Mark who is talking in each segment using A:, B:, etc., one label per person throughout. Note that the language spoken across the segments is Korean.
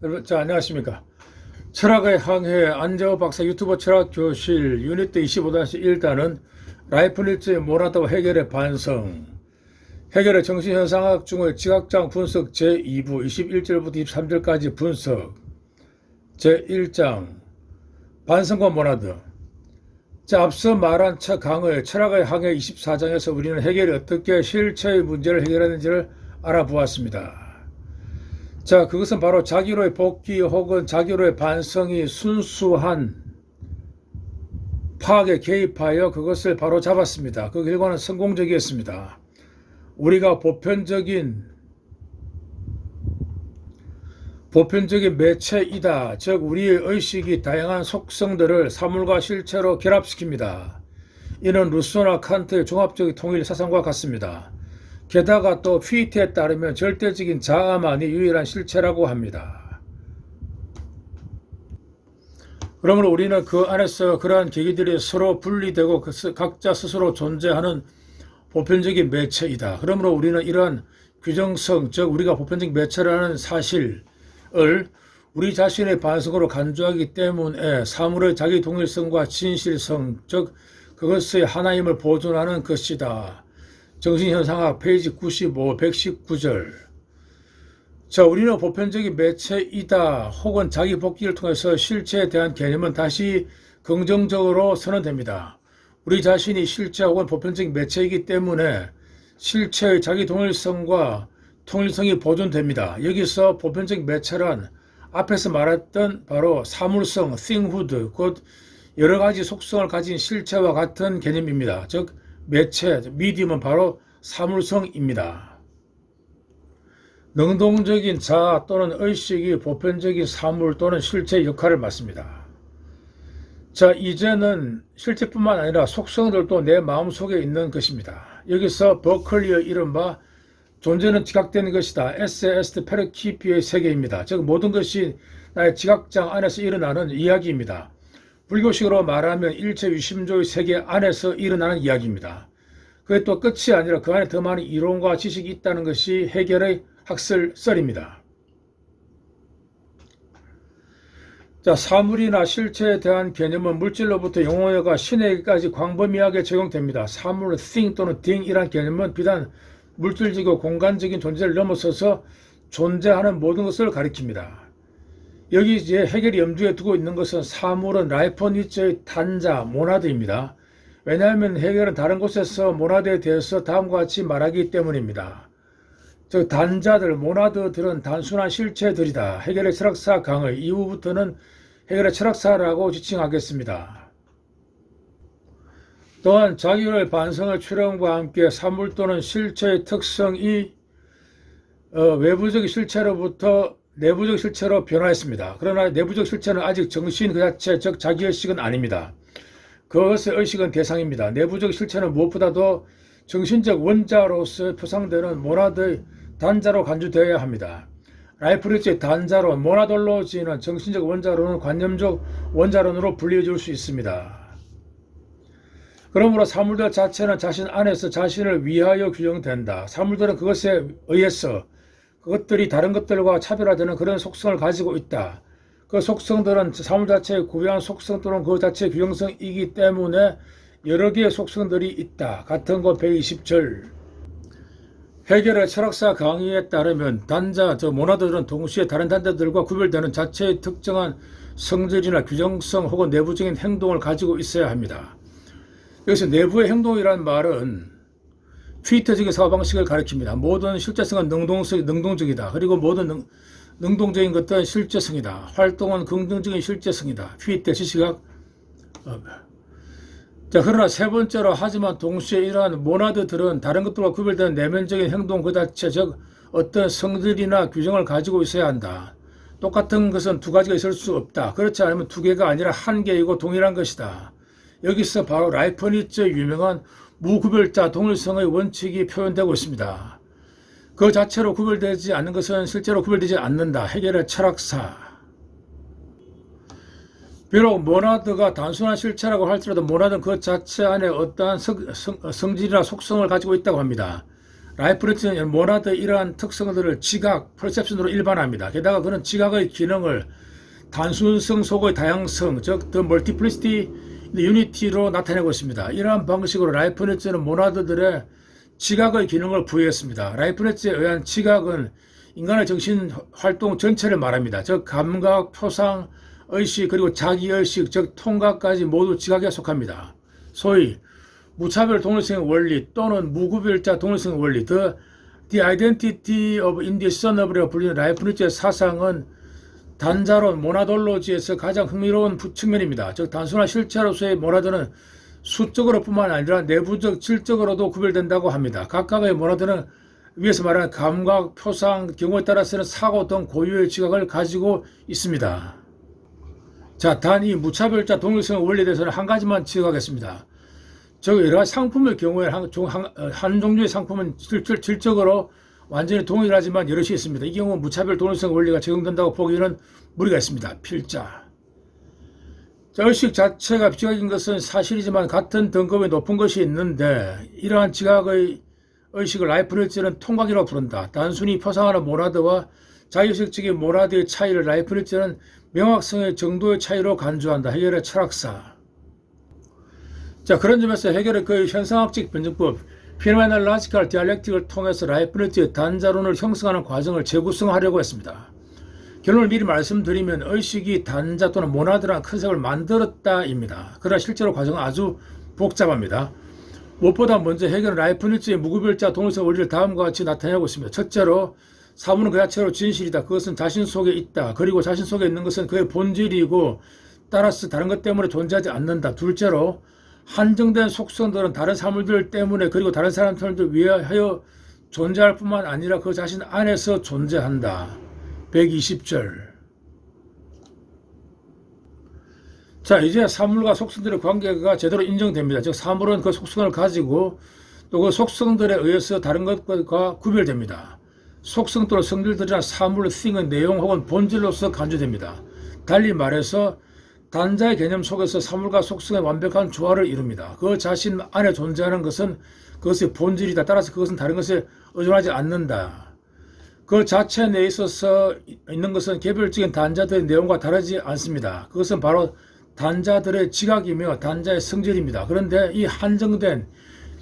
A: 여러분, 안녕하십니까. 철학의 항해 안재호 박사 유튜브 철학교실 유니트 25-1단은 라이프니츠의 모나드와 헤겔의 반성, 헤겔의 정신현상학 중의 지각장 분석 제2부 21절부터 23절까지 분석, 제1장 반성과 모나드. 앞서 말한 강의 철학의 항해 24장에서 우리는 헤겔이 어떻게 실체의 문제를 해결하는지를 알아보았습니다. 그것은 바로 자기로의 복귀 혹은 자기로의 반성이 순수한 파악에 개입하여 그것을 바로 잡았습니다. 그 결과는 성공적이었습니다. 우리가 보편적인 매체이다. 즉 우리의 의식이 다양한 속성들을 사물과 실체로 결합시킵니다. 이는 루소나 칸트의 종합적 통일 사상과 같습니다. 게다가 또 피이트에 따르면 절대적인 자아만이 유일한 실체라고 합니다. 그러므로 우리는 그 안에서 그러한 계기들이 서로 분리되고 각자 스스로 존재하는 보편적인 매체이다. 그러므로 우리는 이러한 규정성, 즉 우리가 보편적 매체라는 사실을 우리 자신의 반성으로 간주하기 때문에 사물의 자기 동일성과 진실성, 즉 그것의 하나임을 보존하는 것이다. 정신현상학 페이지 95, 119절. 우리는 보편적인 매체이다 혹은 자기 복귀를 통해서 실체에 대한 개념은 다시 긍정적으로 선언됩니다. 우리 자신이 실체 혹은 보편적인 매체이기 때문에 실체의 자기 동일성과 통일성이 보존됩니다. 여기서 보편적 매체란 앞에서 말했던 바로 사물성, thinghood, 곧 여러 가지 속성을 가진 실체와 같은 개념입니다. 즉 매체, 미디움은 바로 사물성입니다. 능동적인 자아 또는 의식이 보편적인 사물 또는 실체의 역할을 맡습니다. 이제는 실체뿐만 아니라 속성들도 내 마음속에 있는 것입니다. 여기서 버클리의 이른바 존재는 지각되는 것이다. 에세에스트 페르키피의 세계입니다. 즉 모든 것이 나의 지각장 안에서 일어나는 이야기입니다. 불교식으로 말하면 일체유심조의 세계 안에서 일어나는 이야기입니다. 그게 또 끝이 아니라 그 안에 더 많은 이론과 지식이 있다는 것이 헤겔의 학설입니다. 사물이나 실체에 대한 개념은 물질로부터 용어가 신에게까지 광범위하게 적용됩니다. 사물, thing 또는 thing이란 개념은 비단 물질적이고 공간적인 존재를 넘어서서 존재하는 모든 것을 가리킵니다. 여기 이제 헤겔이 염두에 두고 있는 것은 사물은 라이프니츠의 단자, 모나드입니다. 왜냐하면 헤겔은 다른 곳에서 모나드에 대해서 다음과 같이 말하기 때문입니다. 즉 단자들, 모나드들은 단순한 실체들이다. 헤겔의 철학사 강의 이후부터는 헤겔의 철학사라고 지칭하겠습니다. 또한 자기를 반성의 출현과 함께 사물 또는 실체의 특성이 외부적 실체로부터 내부적 실체로 변화했습니다. 그러나 내부적 실체는 아직 정신 그 자체, 즉 자기의식은 아닙니다. 그것의 의식은 대상입니다. 내부적 실체는 무엇보다도 정신적 원자로서 표상되는 모나드의 단자로 간주되어야 합니다. 라이프니츠의 단자론, 모나돌로지는 정신적 원자론은 관념적 원자론으로 분리해줄 수 있습니다. 그러므로 사물들 자체는 자신 안에서 자신을 위하여 규정된다. 사물들은 그것에 의해서 그것들이 다른 것들과 차별화되는 그런 속성을 가지고 있다. 그 속성들은 사물 자체의 고유한 속성 또는 그 자체의 규정성이기 때문에 여러 개의 속성들이 있다. 같은 것 120절. 헤겔의 철학사 강의에 따르면 단자, 모나드들은 동시에 다른 단자들과 구별되는 자체의 특정한 성질이나 규정성 혹은 내부적인 행동을 가지고 있어야 합니다. 여기서 내부의 행동이라는 말은 피이트적인 사고방식을 가리킵니다. 모든 실제성은 능동적이다. 그리고 모든 능동적인 것들은 실제성이다. 활동은 긍정적인 실제성이다. 피이트 지시각. 그러나 세 번째로 하지만 동시에 이러한 모나드들은 다른 것들과 구별되는 내면적인 행동 그 자체, 즉 어떤 성질이나 규정을 가지고 있어야 한다. 똑같은 것은 두 가지가 있을 수 없다. 그렇지 않으면 두 개가 아니라 한 개이고 동일한 것이다. 여기서 바로 라이프니츠의 유명한 무구별자 동일성의 원칙이 표현되고 있습니다. 그 자체로 구별되지 않는 것은 실제로 구별되지 않는다. 헤겔의 철학사. 비록 모나드가 단순한 실체라고 할지라도 모나드는 그 자체 안에 어떠한 성질이나 속성을 가지고 있다고 합니다. 라이프니츠는 모나드의 이러한 특성들을 지각, 퍼셉션으로 일반화합니다. 게다가 그는 지각의 기능을 단순성 속의 다양성, 즉 the multiplicity, unity로 나타내고 있습니다. 이러한 방식으로 라이프니츠는 모나드들의 지각의 기능을 부여했습니다. 라이프니츠에 의한 지각은 인간의 정신 활동 전체를 말합니다. 즉 감각, 표상, 의식, 그리고 자기의식, 즉 통각까지 모두 지각에 속합니다. 소위 무차별 동일성의 원리 또는 무구별자 동일성의 원리, The Identity of Indiscernible 불리는 라이프니츠의 사상은 단자론 모나돌로지에서 가장 흥미로운 측면입니다. 즉 단순한 실체로서의 모나드는 수적으로 뿐만 아니라 내부적, 질적으로도 구별된다고 합니다. 각각의 모나드는 위에서 말하는 감각, 표상, 경우에 따라서는 사고 등 고유의 지각을 가지고 있습니다. 자, 단 이 무차별자 동일성의 원리에 대해서는 한 가지만 지적하겠습니다. 즉 여러 가지 상품의 경우에 한 종류의 상품은 질적으로 완전히 동일하지만 여럿이 있습니다. 이 경우 무차별 동일성 원리가 적용된다고 보기에는 무리가 있습니다. 필자. 자, 의식 자체가 지각인 것은 사실이지만 같은 등급이 높은 것이 있는데 이러한 지각의 의식을 라이프니츠는 통각이라고 부른다. 단순히 표상하는 모나드와 자의식적인 모나드의 차이를 라이프니츠는 명확성의 정도의 차이로 간주한다. 해결의 철학사. 자, 그런 점에서 해결의 그 현상학적 변증법 Phenomenological Dialectic을 통해서 라이프니츠의 단자론을 형성하는 과정을 재구성하려고 했습니다. 결론을 미리 말씀드리면 의식이 단자 또는 모나드라는 컨셉을 만들었다입니다. 그러나 실제로 과정은 아주 복잡합니다. 무엇보다 먼저 해결은 라이프니츠의 무구별자 동일성 원리를 다음과 같이 나타내고 있습니다. 첫째로 사물은 그 자체로 진실이다. 그것은 자신 속에 있다. 그리고 자신 속에 있는 것은 그의 본질이고 따라서 다른 것 때문에 존재하지 않는다. 둘째로 한정된 속성들은 다른 사물들 때문에 그리고 다른 사람들을 위하여 존재할 뿐만 아니라 그 자신 안에서 존재한다. 120절. 자, 이제 사물과 속성들의 관계가 제대로 인정됩니다. 즉 사물은 그 속성을 가지고 또 그 속성들에 의해서 다른 것과 구별됩니다. 속성 또는 성질들이나 사물, thing의 내용 혹은 본질로서 간주됩니다. 달리 말해서 단자의 개념 속에서 사물과 속성의 완벽한 조화를 이룹니다. 그 자신 안에 존재하는 것은 그것의 본질이다. 따라서 그것은 다른 것에 의존하지 않는다. 그 자체 내에 있어서 있는 것은 개별적인 단자들의 내용과 다르지 않습니다. 그것은 바로 단자들의 지각이며 단자의 성질입니다. 그런데 이 한정된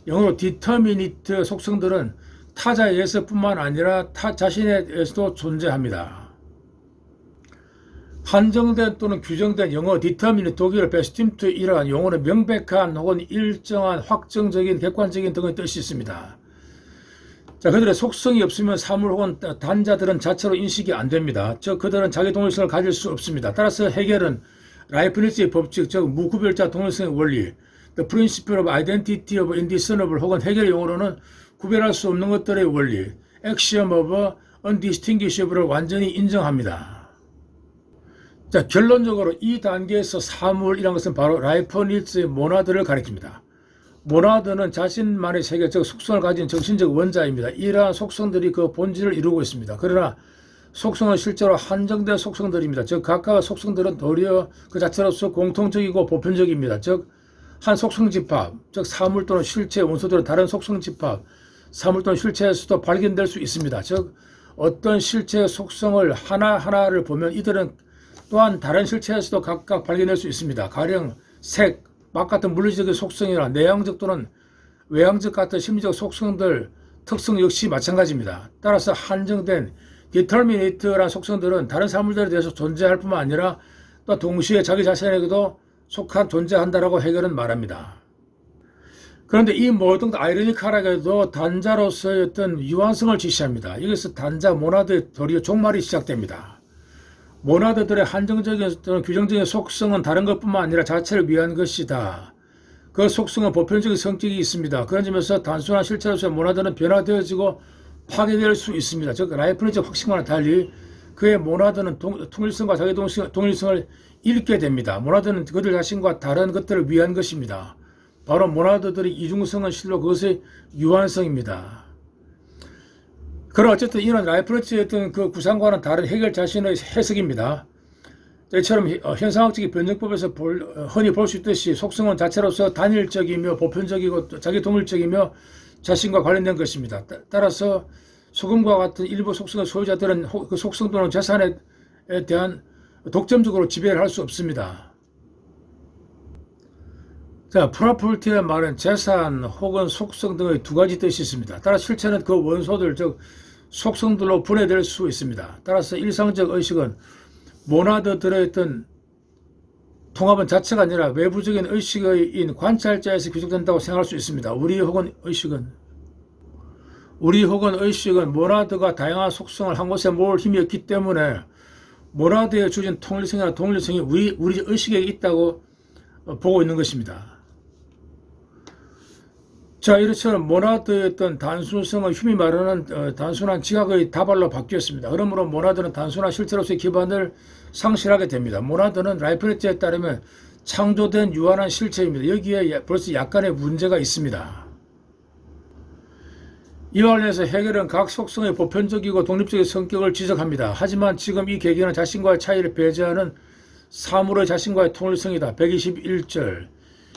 A: 영어로 determinate 속성들은 타자에 의해서 뿐만 아니라 타 자신에 의해서도 존재합니다. 한정된 또는 규정된 영어 determinate 독일어 bestimmt 이러한 용어는 명백한 혹은 일정한 확정적인 객관적인 등의 뜻이 있습니다. 자, 그들의 속성이 없으면 사물 혹은 단자들은 자체로 인식이 안 됩니다. 즉 그들은 자기 동일성을 가질 수 없습니다. 따라서 해결은 라이프니츠의 법칙, 즉 무구별자 동일성의 원리, The Principle of Identity of Indiscernible 혹은 해결의 용어로는 구별할 수 없는 것들의 원리, Axiom of Undistinguishable을 완전히 인정합니다. 자, 결론적으로 이 단계에서 사물이라는 것은 바로 라이프니츠의 모나드를 가리킵니다. 모나드는 자신만의 세계, 즉 속성을 가진 정신적 원자입니다. 이러한 속성들이 그 본질을 이루고 있습니다. 그러나 속성은 실제로 한정된 속성들입니다. 즉 각각의 속성들은 도리어 그 자체로서 공통적이고 보편적입니다. 즉 한 속성 집합, 즉 사물 또는 실체의 원소들은 다른 속성 집합, 사물 또는 실체에서도 발견될 수 있습니다. 즉 어떤 실체의 속성을 하나하나를 보면 이들은 또한 다른 실체에서도 각각 발견될 수 있습니다. 가령 색, 맛 같은 물리적인 속성이나 내향적 또는 외향적 같은 심리적 속성들 특성 역시 마찬가지입니다. 따라서 한정된 determinate라는 속성들은 다른 사물들에 대해서 존재할 뿐만 아니라 또 동시에 자기 자신에게도 속한 존재한다라고 해결은 말합니다. 그런데 이 모든 아이러니컬하게도 단자로서의 어떤 유한성을 지시합니다. 여기서 단자 모나드의 도리어 종말이 시작됩니다. 모나드들의 한정적인 또는 규정적인 속성은 다른 것뿐만 아니라 자체를 위한 것이다. 그 속성은 보편적인 성격이 있습니다. 그런 점에서 단순한 실체로서의 모나드는 변화되어지고 파괴될 수 있습니다. 즉 라이프니츠 확신과는 달리 그의 모나드는 통일성과 자기 동일성을 잃게 됩니다. 모나드는 그들 자신과 다른 것들을 위한 것입니다. 바로 모나드들의 이중성은 실로 그것의 유한성입니다. 그러나 어쨌든 이런 라이프니츠의 어떤 그 구상과는 다른 해결 자신의 해석입니다. 이처럼 현상학적인 변증법에서 흔히 볼 수 있듯이 속성은 자체로서 단일적이며 보편적이고 자기 동일적이며 자신과 관련된 것입니다. 따라서 소금과 같은 일부 속성의 소유자들은 그 속성 또는 재산에 대한 독점적으로 지배를 할 수 없습니다. 자, 프로퍼티의 말은 재산 혹은 속성 등의 두 가지 뜻이 있습니다. 따라 실체는 그 원소들, 즉 속성들로 분해될 수 있습니다. 따라서 일상적 의식은 모나드 들어있던 통합은 자체가 아니라 외부적인 의식인 관찰자에서 귀속된다고 생각할 수 있습니다. 우리 혹은 의식은 모나드가 다양한 속성을 한 곳에 모을 힘이 없기 때문에 모나드에 주어진 통일성이나 동일성이 우리 의식에 있다고 보고 있는 것입니다. 자, 이렇처럼 모나드의 어떤 단순성은 흉이 말하는 단순한 지각의 다발로 바뀌었습니다. 그러므로 모나드는 단순한 실체로서의 기반을 상실하게 됩니다. 모나드는 라이프니츠에 따르면 창조된 유한한 실체입니다. 여기에 벌써 약간의 문제가 있습니다. 이와 관련해서 해겔은 각 속성의 보편적이고 독립적인 성격을 지적합니다. 하지만 지금 이 계기는 자신과의 차이를 배제하는 사물의 자신과의 통일성이다. 121절.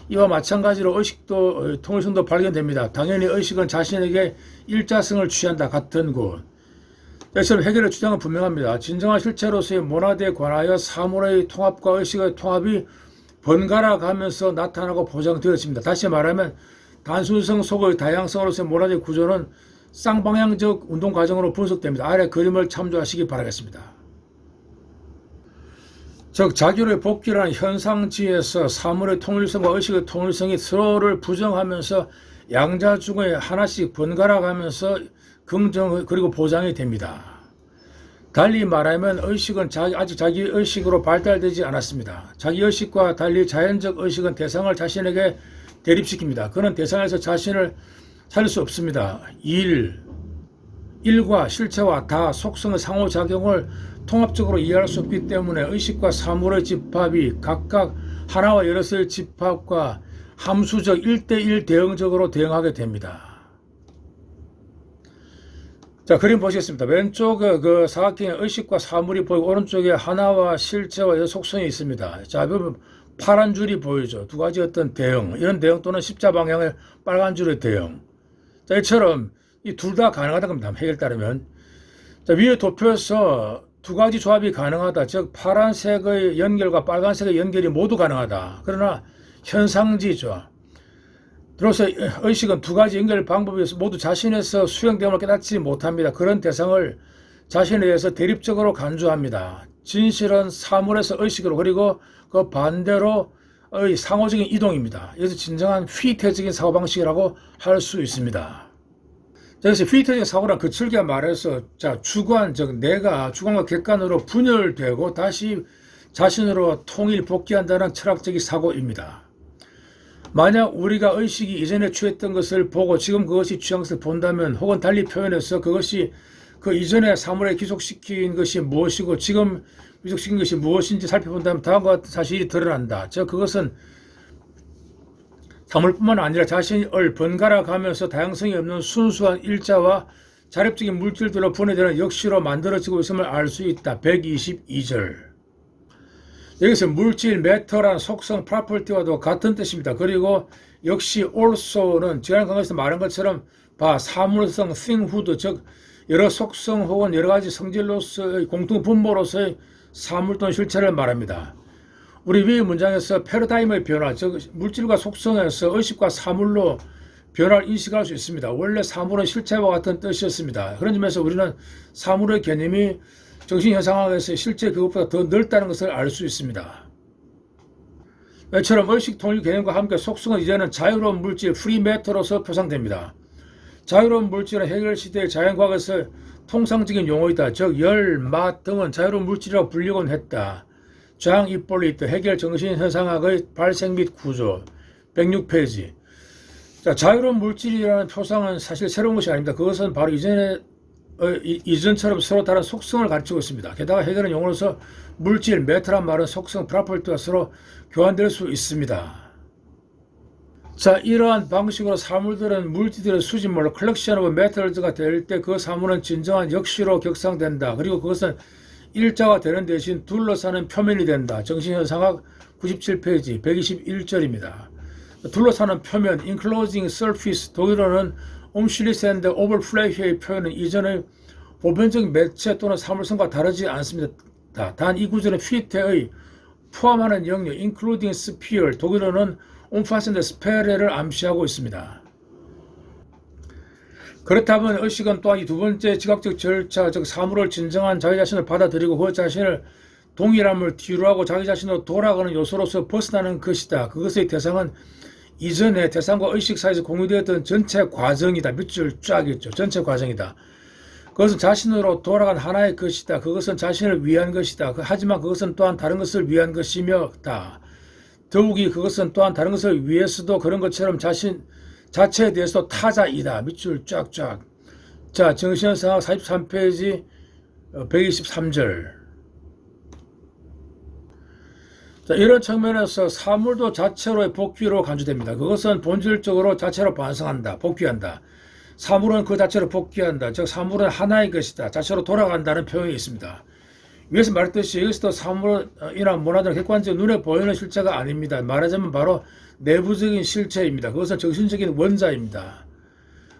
A: 이와 마찬가지로 의식도 통일성도 발견됩니다. 당연히 의식은 자신에게 일자성을 취한다. 같은 곳. 이처럼 해겔의 주장은 분명합니다. 진정한 실체로서의 모나드에 관하여 사물의 통합과 의식의 통합이 번갈아 가면서 나타나고 보장되었습니다. 다시 말하면 단순성 속의 다양성으로서의 모나드의 구조는 쌍방향적 운동 과정으로 분석됩니다. 아래 그림을 참조하시기 바라겠습니다. 즉 자기의 복귀라는 현상지에서 사물의 통일성과 의식의 통일성이 서로를 부정하면서 양자 중에 하나씩 번갈아 가면서 긍정 그리고 보장이 됩니다. 달리 말하면 의식은 아직 자기 의식으로 발달되지 않았습니다. 자기 의식과 달리 자연적 의식은 대상을 자신에게 대립시킵니다. 그는 대상에서 자신을 살릴 수 없습니다. 일과 실체와 다 속성의 상호작용을 통합적으로 이해할 수 없기 때문에 의식과 사물의 집합이 각각 하나와 여럿의 집합과 함수적 1대1 대응적으로 대응하게 됩니다. 자, 그림 보시겠습니다. 왼쪽에 그 사각형의 의식과 사물이 보이고 오른쪽에 하나와 실체와 여러 속성이 있습니다. 자, 보면 파란 줄이 보이죠. 두 가지 어떤 대응, 이런 대응 또는 십자 방향의 빨간 줄의 대응. 자, 이처럼 이 둘 다 가능하다는 겁니다. 해결 따르면. 자, 위에 도표에서 두 가지 조합이 가능하다. 즉 파란색의 연결과 빨간색의 연결이 모두 가능하다. 그러나 현상지죠. 들어서 의식은 두 가지 연결 방법이 모두 자신에서 수행됨을 깨닫지 못합니다. 그런 대상을 자신에 대해서 대립적으로 간주합니다. 진실은 사물에서 의식으로 그리고 그 반대로 상호적인 이동입니다. 이것이 진정한 휘태적인 사고방식이라고 할 수 있습니다. 그래서 휘태적인 사고란 거칠게 말해서 주관, 즉 내가 주관과 객관으로 분열되고 다시 자신으로 통일 복귀한다는 철학적인 사고입니다. 만약 우리가 의식이 이전에 취했던 것을 보고 지금 그것이 취한 것을 본다면 혹은 달리 표현해서 그것이 그 이전에 사물에 기속시킨 것이 무엇이고 지금 기속시킨 것이 무엇인지 살펴본다면 다음과 같은 사실이 드러난다. 즉 그것은 사물뿐만 아니라 자신을 번갈아 가면서 다양성이 없는 순수한 일자와 자립적인 물질들로 분해되는 역시로 만들어지고 있음을 알 수 있다. 122절. 여기서 물질, 매터란 속성, 프로퍼티와도 같은 뜻입니다. 그리고 역시 also는 지난 강의에서 말한 것처럼 사물성, thinghood, 즉 여러 속성 혹은 여러 가지 성질로서의 공통 분모로서의 사물 또는 실체를 말합니다. 우리 위의 문장에서 패러다임의 변화, 즉 물질과 속성에서 의식과 사물로 변화를 인식할 수 있습니다. 원래 사물은 실체와 같은 뜻이었습니다. 그런 점에서 우리는 사물의 개념이 정신현상학에서 실제 그것보다 더 넓다는 것을 알 수 있습니다. 이처럼 의식 통일 개념과 함께 속성은 이제는 자유로운 물질, 프리 매터로서 표상됩니다. 자유로운 물질은 해겔 시대의 자연과학에서 통상적인 용어이다. 즉 열, 맛 등은 자유로운 물질이라고 불리곤 했다. 장 이폴리트, 해겔 정신현상학의 발생 및 구조, 106페이지. 자, 자유로운 물질이라는 표상은 사실 새로운 것이 아닙니다. 그것은 바로 이전처럼 서로 다른 속성을 가르치고 있습니다. 게다가 해겔은 용어로서 물질, 매터란 말은 속성, 프로퍼티와 서로 교환될 수 있습니다. 자, 이러한 방식으로 사물들은 물질들의 수집물로 컬렉션 오브 메터즈가 될 때 그 사물은 진정한 역시로 격상된다. 그리고 그것은 일자가 되는 대신 둘러싸는 표면이 된다. 정신현상학 97페이지 121절입니다. 둘러싸는 표면, enclosing surface, 독일어는 옴실리스 앤드 오버플레이의 표현은 이전의 보편적인 매체 또는 사물성과 다르지 않습니다. 단 이 구절은 피테의 포함하는 영역 including sphere 독일어는 옴파센드 스페레를 암시하고 있습니다. 그렇다면 의식은 또한 이 두 번째 지각적 절차 즉 사물을 진정한 자기 자신을 받아들이고 그 자신을 동일함을 뒤로하고 자기 자신으로 돌아가는 요소로서 벗어나는 것이다. 그것의 대상은 이전에 대상과 의식 사이에서 공유되었던 전체 과정이다. 밑줄 쫙 있죠. 전체 과정이다. 그것은 자신으로 돌아간 하나의 것이다. 그것은 자신을 위한 것이다. 하지만 그것은 또한 다른 것을 위한 것이며 다. 더욱이 그것은 또한 다른 것을 위해서도 그런 것처럼 자신 자체에 대해서도 타자이다. 밑줄 쫙쫙. 자, 정신의상학 43페이지 123절. 자, 이런 측면에서 사물도 자체로의 복귀로 간주됩니다. 그것은 본질적으로 자체로 반성한다. 복귀한다. 사물은 그 자체로 복귀한다. 즉 사물은 하나의 것이다. 자체로 돌아간다는 표현이 있습니다. 위에서 말했듯이 여기서도 사물이나 문화들은 객관적 눈에 보이는 실체가 아닙니다. 말하자면 바로 내부적인 실체입니다. 그것은 정신적인 원자입니다.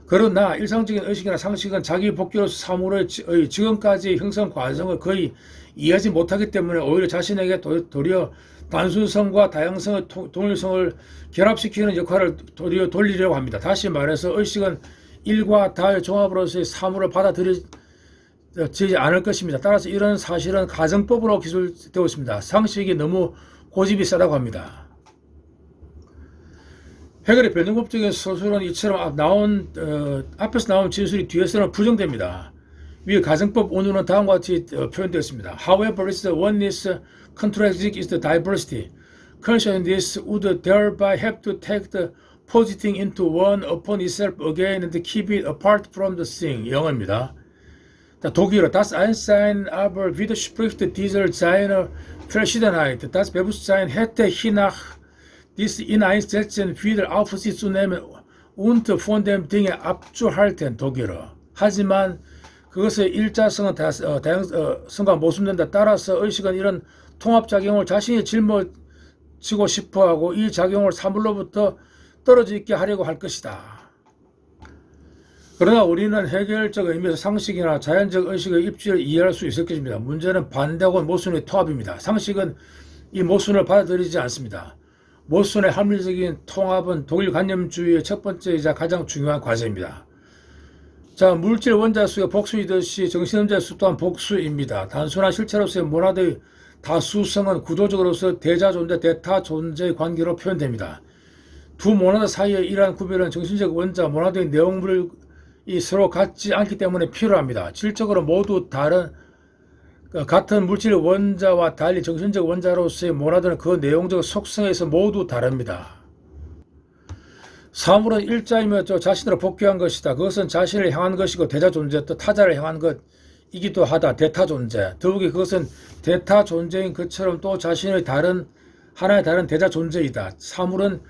A: 그러나 일상적인 의식이나 상식은 자기 복귀로서 사물의 지금까지 형성 과정을 거의 이해하지 못하기 때문에 오히려 자신에게 도리어 단순성과 다양성의 동일성을 결합시키는 역할을 도리어 돌리려고 합니다. 다시 말해서 의식은 일과 다의 종합으로서의 사물을 받아들이지 않을 것입니다. 따라서 이런 사실은 가정법으로 기술되어 있습니다. 상식이 너무 고집이 세다고 합니다. 해결의 변증법적인 서술은 이처럼 앞에서 나온 진술이 뒤에서는 부정됩니다. 위 가정법 원문은 다음과 같이 표현되어 있습니다. However, is the oneness contradicting is the diversity. Consciousness would thereby have to take the positing into one upon itself again and keep it apart from the thing. 영어입니다. 자, 독일어 Das Einsein aber widerspricht dieser seiner Verschiedenheit. Das Bewusstsein hätte hiernach dies Ineinsetzen wieder auf sich zu nehmen und von dem Dinge abzuhalten. 독일어. 하지만 그것의 일자성은 다양성과 모순된다. 따라서 의식은 이런 통합작용을 자신이 짊어지고 싶어하고 이 작용을 사물로부터 떨어져 있게 하려고 할 것이다. 그러나 우리는 해결적 의미에서 상식이나 자연적 의식의 입지를 이해할 수 있을 것입니다. 문제는 반대하고 모순의 통합입니다. 상식은 이 모순을 받아들이지 않습니다. 모순의 합리적인 통합은 독일 관념주의의 첫 번째이자 가장 중요한 과제입니다. 자, 물질 원자 수가 복수이듯이 정신원자 수 또한 복수입니다. 단순한 실체로서의 모나드의 다수성은 구조적으로서 대자존재, 대타존재의 관계로 표현됩니다. 두 모나드 사이의 이러한 구별은 정신적 원자, 모나드의 내용물이 서로 같지 않기 때문에 필요합니다. 질적으로 모두 같은 물질 원자와 달리 정신적 원자로서의 모나드는 그 내용적 속성에서 모두 다릅니다. 사물은 일자이며 자신으로 복귀한 것이다. 그것은 자신을 향한 것이고 대자존재 또 타자를 향한 것이기도 하다. 대타존재. 더욱이 그것은 대타존재인 것처럼 또 자신의 하나의 다른 대자존재이다. 사물은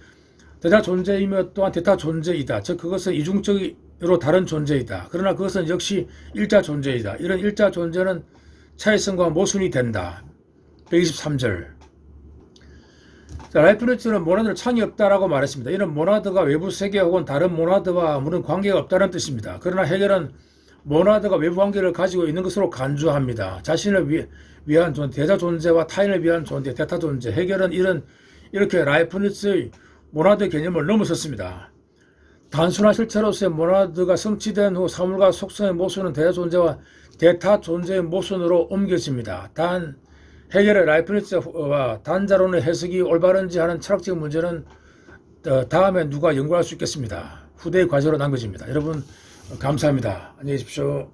A: 대자존재이며 또한 대타존재이다. 즉 그것은 이중적으로 다른 존재이다. 그러나 그것은 역시 일자존재이다. 이런 일자존재는 차이성과 모순이 된다. 123절. 자, 라이프니츠는 모나드는 창이 없다라고 말했습니다. 이는 모나드가 외부 세계 혹은 다른 모나드와 아무런 관계가 없다는 뜻입니다. 그러나 해결은 모나드가 외부 관계를 가지고 있는 것으로 간주합니다. 자신을 위한 존재, 대자 존재와 타인을 위한 존재, 대타 존재. 해결은 이렇게 라이프니츠의 모나드 개념을 넘어섰습니다. 단순한 실체로서의 모나드가 성취된 후 사물과 속성의 모순은 대자 존재와 대타 존재의 모순으로 옮겨집니다. 단 해결의 라이프니츠와 단자론의 해석이 올바른지 하는 철학적 문제는 다음에 누가 연구할 수 있겠습니다. 후대의 과제로 남겨집니다. 여러분 감사합니다. 안녕히 계십시오.